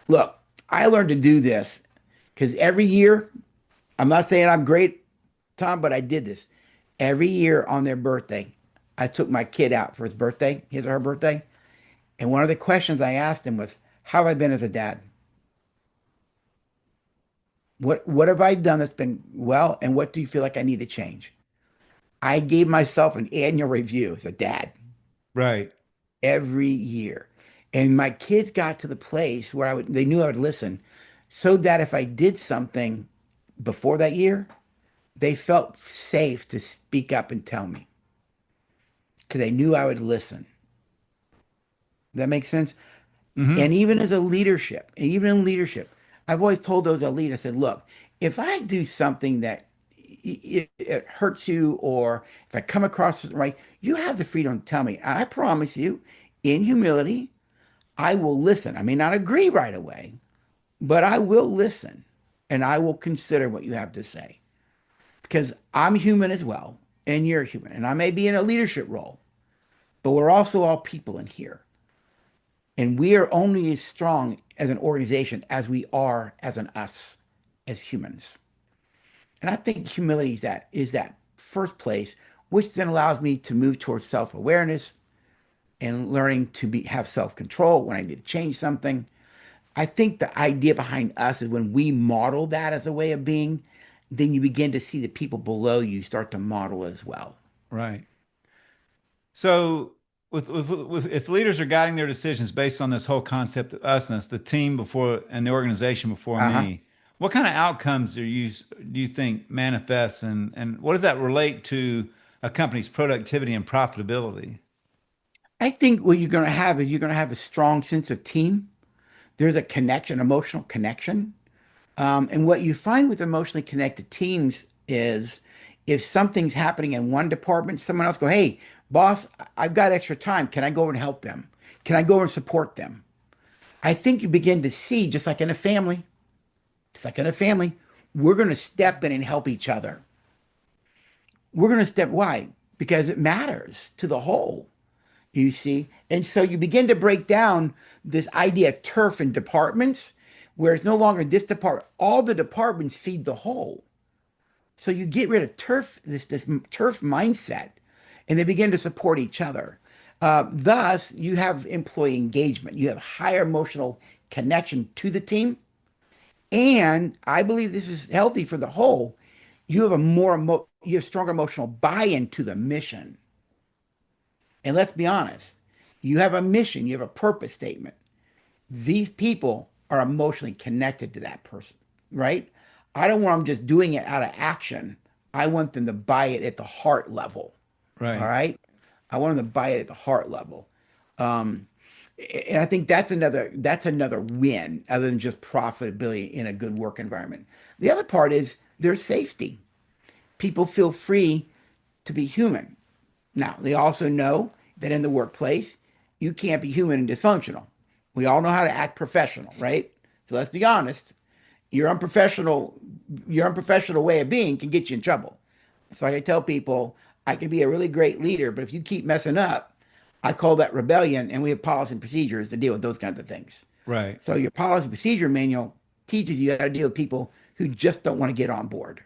Look, I learned to do this because every year, I'm not saying I'm great, Tom, but I did this. Every year on their birthday, I took my kid out for his birthday, his or her birthday. And one of the questions I asked him was, how have I been as a dad? What have I done that's been well, and what do you feel like I need to change? I gave myself an annual review as a dad Right. every year. And my kids got to the place where they knew I would listen so that if I did something before that year, they felt safe to speak up and tell me because they knew I would listen. Does that make sense? Hmm. And even as a leadership, and even in leadership, I've always told those that lead, I said, look, if I do something that it hurts you, or if I come across it right, you have the freedom to tell me. And I promise you, in humility, I will listen. I may not agree right away, but I will listen and I will consider what you have to say because I'm human as well, and you're human. And I may be in a leadership role, but we're also all people in here. And we are only as strong as an organization as we are as an us, as humans. And I think humility is that first place, which then allows me to move towards self-awareness and learning to have self-control when I need to change something. I think the idea behind us is when we model that as a way of being, then you begin to see the people below you start to model as well. Right. So, if leaders are guiding their decisions based on this whole concept of usness, the team before and the organization before Uh-huh. me, what kind of outcomes do you think manifests, and what does that relate to a company's productivity and profitability? I think what you're going to have is you're going to have a strong sense of team. There's a connection, emotional connection. And what you find with emotionally connected teams is if something's happening in one department, someone else go, "Hey, boss, I've got extra time. Can I go and help them? Can I go and support them?" I think you begin to see, just like in a family, we're going to step in and help each other. We're going to step, why? Because it matters to the whole, you see? And so you begin to break down this idea of turf in departments, where it's no longer this department, all the departments feed the whole. So you get rid of turf, this turf mindset, and they begin to support each other. Thus, you have employee engagement. You have higher emotional connection to the team, and I believe this is healthy for the whole. You have stronger emotional buy-in to the mission. And let's be honest, you have a mission, you have a purpose statement. These people are emotionally connected to that person, right? I don't want them just doing it out of action. I want them to buy it at the heart level. All Right. right. I want them to buy it at the heart level. Um, and I think that's another win other than just profitability in a good work environment. The other part is their safety. People feel free to be human. Now, they also know that in the workplace, you can't be human and dysfunctional. We all know how to act professional, right? So let's be honest. Your unprofessional, your unprofessional way of being can get you in trouble. So I tell people, I can be a really great leader, but if you keep messing up, I call that rebellion, and we have policy and procedures to deal with those kinds of things. Right. So your policy and procedure manual teaches you how to deal with people who just don't want to get on board.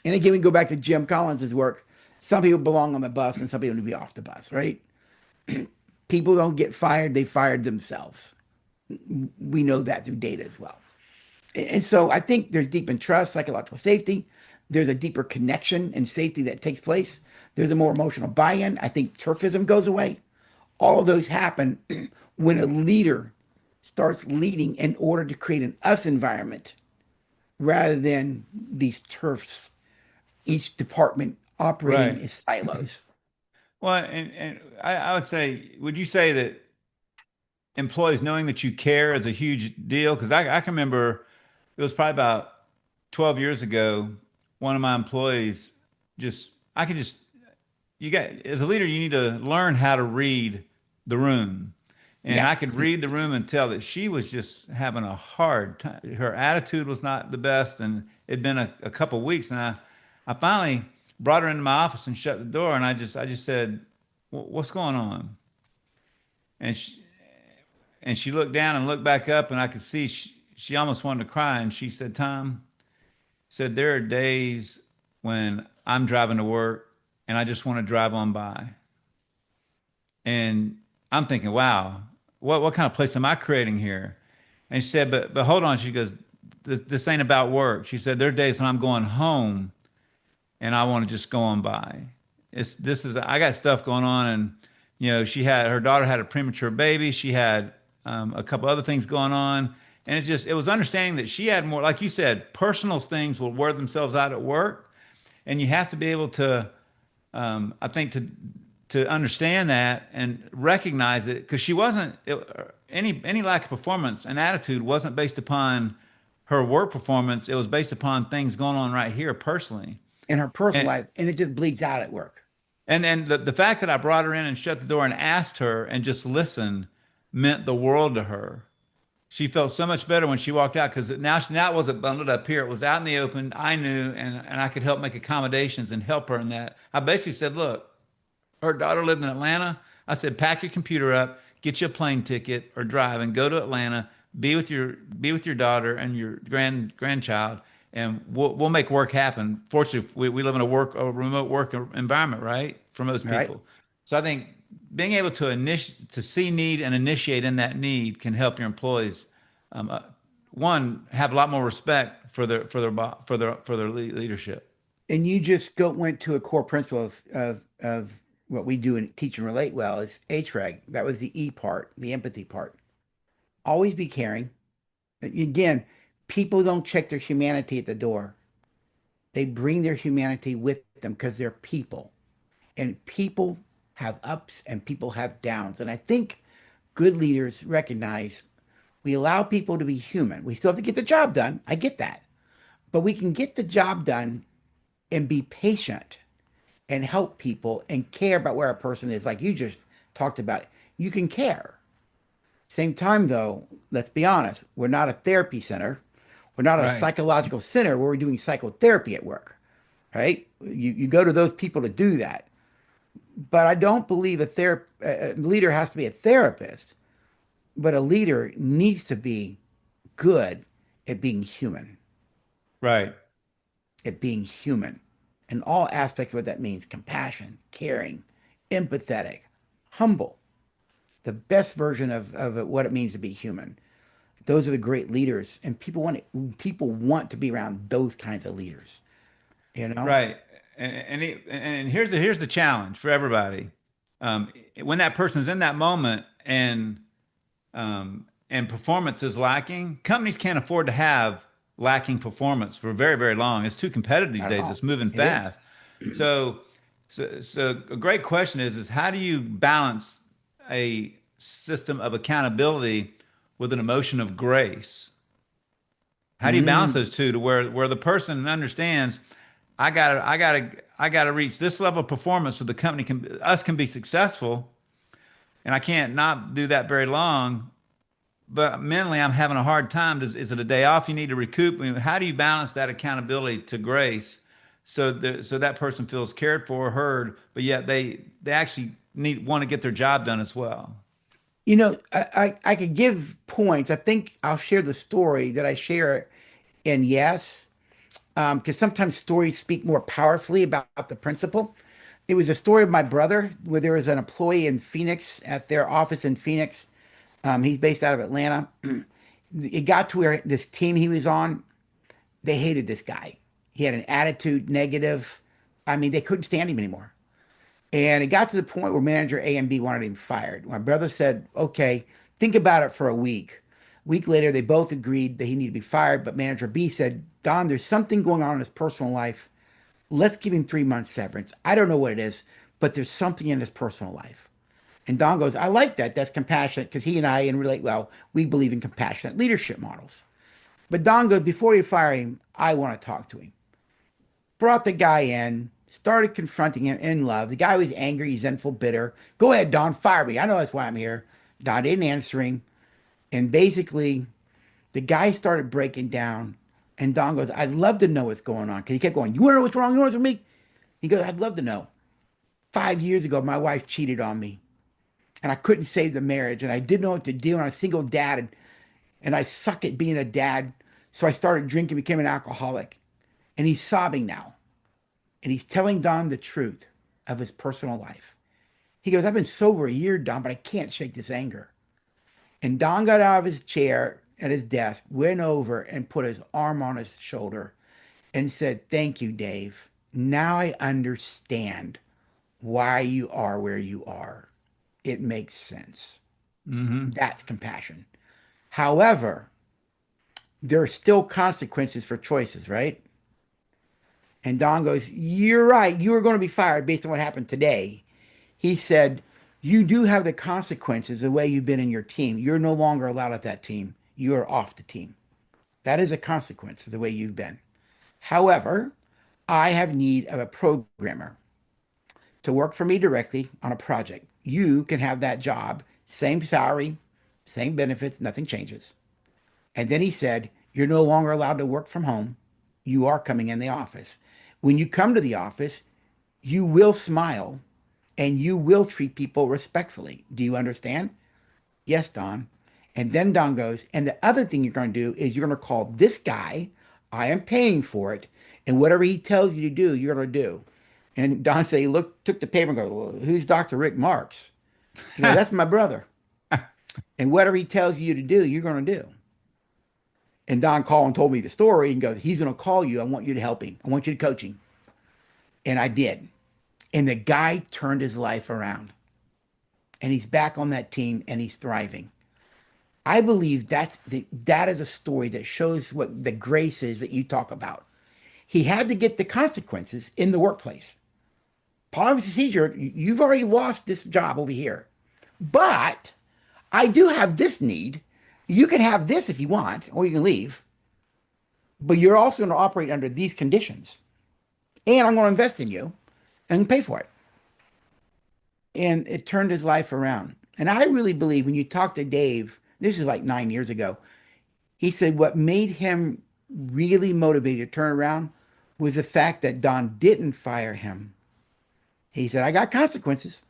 And again, we go back to Jim Collins's work. Some people belong on the bus and some people need to be off the bus, right? People don't get fired, they fired themselves. We know that through data as well. And so I think there's deep in trust, psychological safety. There's a deeper connection and safety that takes place. There's a more emotional buy-in. I think turfism goes away. All of those happen when a leader starts leading in order to create an us environment rather than these turfs, each department operating Right. as silos. Well, and I would say, would you say that employees knowing that you care is a huge deal? Because I can remember it was probably about 12 years ago, one of my employees just, I could just, you got, as a leader, you need to learn how to read the room. And Yeah. I could read the room and tell that she was just having a hard time. Her attitude was not the best. And it'd been a couple of weeks. And I finally brought her into my office and shut the door. And I just said, What's going on?" And she looked down and looked back up, and I could see she almost wanted to cry. And she said, "Tom," said, "there are days when I'm driving to work and I just want to drive on by." And I'm thinking, wow, what kind of place am I creating here? And she said, but hold on. She goes, this ain't about work. She said, there are days when I'm going home and I want to just go on by. I got stuff going on. And, her daughter had a premature baby. She had a couple other things going on. And it was understanding that she had more, like you said, personal things will wear themselves out at work. And you have to be able to, I think, to understand that and recognize it, because she wasn't any lack of performance and attitude wasn't based upon her work performance. It was based upon things going on right here personally. In her personal And life, and it just bleeds out at work. the fact that I brought her in and shut the door and asked her and just listened meant the world to her. She felt so much better when she walked out, because now it wasn't bundled up here. It was out in the open. I knew, and I could help make accommodations and help her in that. I basically said, look, her daughter lived in Atlanta. I said, pack your computer up, get you a plane ticket or drive and go to Atlanta, be with your daughter and your grandchild, and we'll make work happen. Fortunately, we live in a remote work environment, right? For most All right. people. So I think being able to see need and initiate in that need can help your employees, um, uh, one, have a lot more respect for their leadership. And you just went to a core principle of of what we do in Teach and Relate Well is HREG. That was the E part, the empathy part. Always be caring. Again, people don't check their humanity at the door. They bring their humanity with them because they're people. And people have ups and people have downs. And I think good leaders recognize we allow people to be human. We still have to get the job done. I get that. But we can get the job done and be patient and help people and care about where a person is, like you just talked about. You can care. Same time, though, let's be honest, we're not a therapy center. We're not a Right. psychological center where we're doing psychotherapy at work, right? You go to those people to do that. But I don't believe a leader has to be a therapist, but a leader needs to be good at being human, Right. at being human, in all aspects of what that means: compassion, caring, empathetic, humble, the best version of what it means to be human. Those are the great leaders, and people want to be around those kinds of leaders, you know? Right. And here's the challenge for everybody. When that person's in that moment and performance is lacking, companies can't afford to have lacking performance for very, very long. It's too competitive these Not at days. all. It's moving It is. fast. So, so a great question is how do you balance a system of accountability with an emotion of grace? How do you balance those Mm. two to where the person understands I gotta reach this level of performance so the company can be successful, and I can't not do that very long. But mentally, I'm having a hard time. Is it a day off you need to recoup? I mean, how do you balance that accountability to grace so that person feels cared for, heard, but yet they actually want to get their job done as well? I could give points. I think I'll share the story that I share in Yes, because sometimes stories speak more powerfully about the principle. It was a story of my brother where there was an employee in Phoenix at their office in Phoenix. He's based out of Atlanta. It got to where this team he was on, they hated this guy. He had an attitude, negative. I mean, they couldn't stand him anymore. And it got to the point where manager A and B wanted him fired. My brother said, okay, think about it for a week. A week later, they both agreed that he needed to be fired. But manager B said, Don, there's something going on in his personal life. Let's give him 3 months severance. I don't know what it is, but there's something in his personal life. And Don goes, I like that. That's compassionate because he and I, and relate well, we believe in compassionate leadership models. But Don goes, before you fire him, I want to talk to him. Brought the guy in, started confronting him in love. The guy was angry, resentful, bitter. Go ahead, Don, fire me. I know that's why I'm here. Don didn't answer him. And basically, the guy started breaking down. And Don goes, I'd love to know what's going on. Because he kept going, you want to know what's wrong? You want to know what's with me? He goes, I'd love to know. 5 years ago, my wife cheated on me. And I couldn't save the marriage. And I didn't know what to do. And I'm a single dad. And I suck at being a dad. So I started drinking, became an alcoholic. And he's sobbing now. And he's telling Don the truth of his personal life. He goes, I've been sober a year, Don, but I can't shake this anger. And Don got out of his chair at his desk, went over and put his arm on his shoulder and said, thank you, Dave. Now I understand why you are where you are. It makes sense. Hmm. That's compassion. However, there are still consequences for choices, right? And Don goes, you're right. You are going to be fired based on what happened today. He said, you do have the consequences the way you've been in your team. You're no longer allowed at that team. You are off the team. That is a consequence of the way you've been. However, I have need of a programmer to work for me directly on a project. You can have that job, same salary, same benefits, nothing changes. And then he said, you're no longer allowed to work from home. You are coming in the office. When you come to the office, you will smile and you will treat people respectfully. Do you understand? Yes, Don. And then Don goes, and the other thing you're going to do is you're going to call this guy. I am paying for it. And whatever he tells you to do, you're going to do. And Don said he took the paper and goes, well, who's Dr. Rick Marks? He goes, that's my brother. And whatever he tells you to do, you're going to do. And Don called and told me the story and goes, he's going to call you. I want you to help him. I want you to coach him. And I did. And the guy turned his life around and he's back on that team and he's thriving. I believe that is a story that shows what the grace is that you talk about. He had to get the consequences in the workplace. Policy procedure, you've already lost this job over here. But I do have this need. You can have this if you want, or you can leave. But you're also going to operate under these conditions. And I'm going to invest in you and pay for it. And it turned his life around. And I really believe when you talk to Dave, this is like 9 years ago, he said what made him really motivated to turn around was the fact that Don didn't fire him. He said, I got consequences.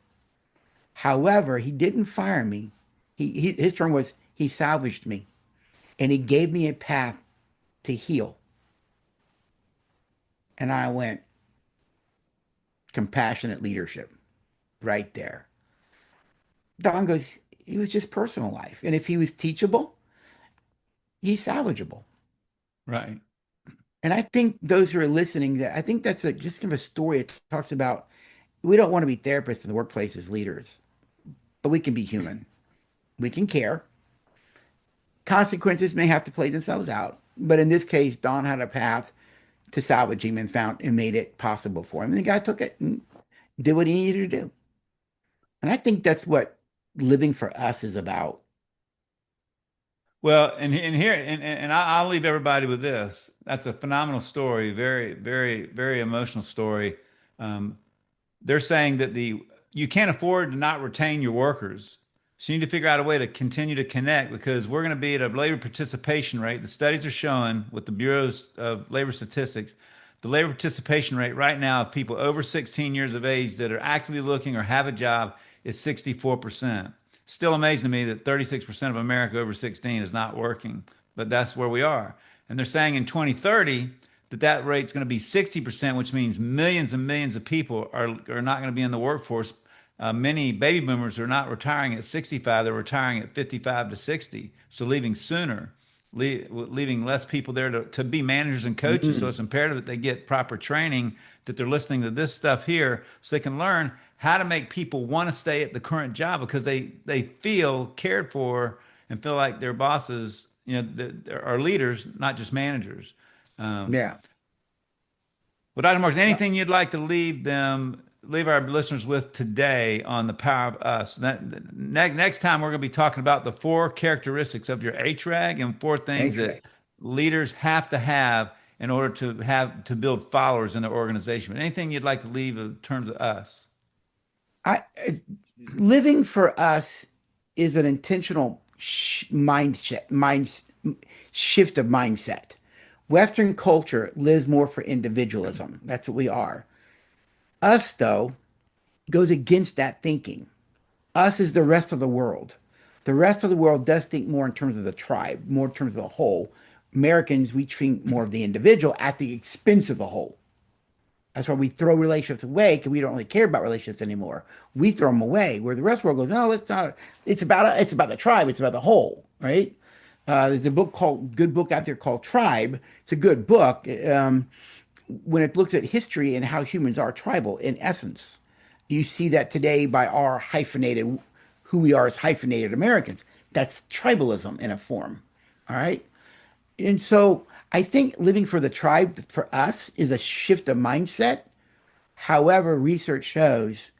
However, he didn't fire me. His term was he salvaged me and he gave me a path to heal. And I went, compassionate leadership right there. Don goes, he was just personal life. And if he was teachable, he's salvageable. Right. And I think those who are listening, that I think that's just kind of a story. It talks about we don't want to be therapists in the workplace as leaders, but we can be human. We can care. Consequences may have to play themselves out, but in this case, Don had a path to salvage him and found and made it possible for him. And the guy took it and did what he needed to do. And I think that's what living for us is about. Well, and here, and I'll leave everybody with this. That's a phenomenal story, very, very, very emotional story. Um, they're saying that the you can't afford to not retain your workers. So you need to figure out a way to continue to connect because we're going to be at a labor participation rate. The studies are showing with the Bureaus of Labor Statistics, the labor participation rate right now of people over 16 years of age that are actively looking or have a job is 64%. Still amazing to me that 36% of America over 16 is not working, but that's where we are. And they're saying in 2030 that that rate's going to be 60%, which means millions and millions of people are not going to be in the workforce. Many baby boomers are not retiring at 65, they're retiring at 55 to 60, so leaving sooner, leaving less people there to be managers and coaches. So Mm, it's imperative that they get proper training, that they're listening to this stuff here so they can learn how to make people want to stay at the current job because they feel cared for and feel like their bosses, are leaders, not just managers. Um, yeah. well, Dr. Marks, Well, anything you'd like to leave our listeners with today on the power of us? Next time, we're going to be talking about the four characteristics of your HRAG and four things thanks, that Ray. leaders have to have in order to build followers in their organization. But anything you'd like to leave in terms of us? Living for us is an intentional shift of mindset. Western culture lives more for individualism. That's what we are. Us, though, goes against that thinking. Us is the rest of the world. The rest of the world does think more in terms of the tribe, more in terms of the whole. Americans, we think more of the individual at the expense of the whole. That's why we throw relationships away because we don't really care about relationships anymore. We throw them away. Where the rest of the world goes, no, it's not. It's about the tribe. It's about the whole, right? There's a good book out there called Tribe. It's a good book when it looks at history and how humans are tribal in essence. You see that today by our hyphenated, who we are as hyphenated Americans. That's tribalism in a form. All right. And so I think living for the tribe for us is a shift of mindset. However, research shows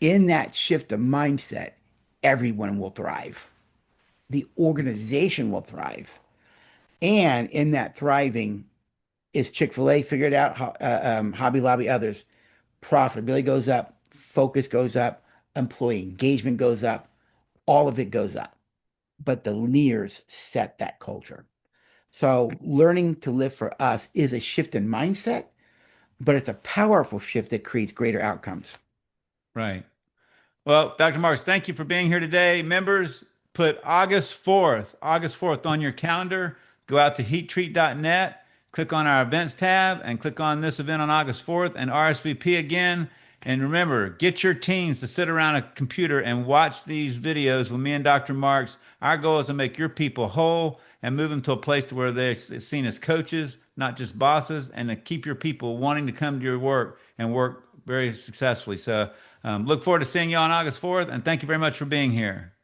in that shift of mindset, everyone will thrive. The organization will thrive. And in that thriving is Chick-fil-A figured out, Hobby Lobby, others. Profitability goes up, focus goes up, employee engagement goes up, all of it goes up. But the leaders set that culture. So learning to live for us is a shift in mindset, but it's a powerful shift that creates greater outcomes. Right. Well, Dr. Marks, thank you for being here today. Members, put August 4th on your calendar. Go out to heattreat.net, click on our events tab, and click on this event on August 4th and RSVP again. And remember, get your teams to sit around a computer and watch these videos with me and Dr. Marks. Our goal is to make your people whole and move them to a place to where they're seen as coaches, not just bosses, and to keep your people wanting to come to your work and work very successfully. So look forward to seeing you on August 4th, and thank you very much for being here.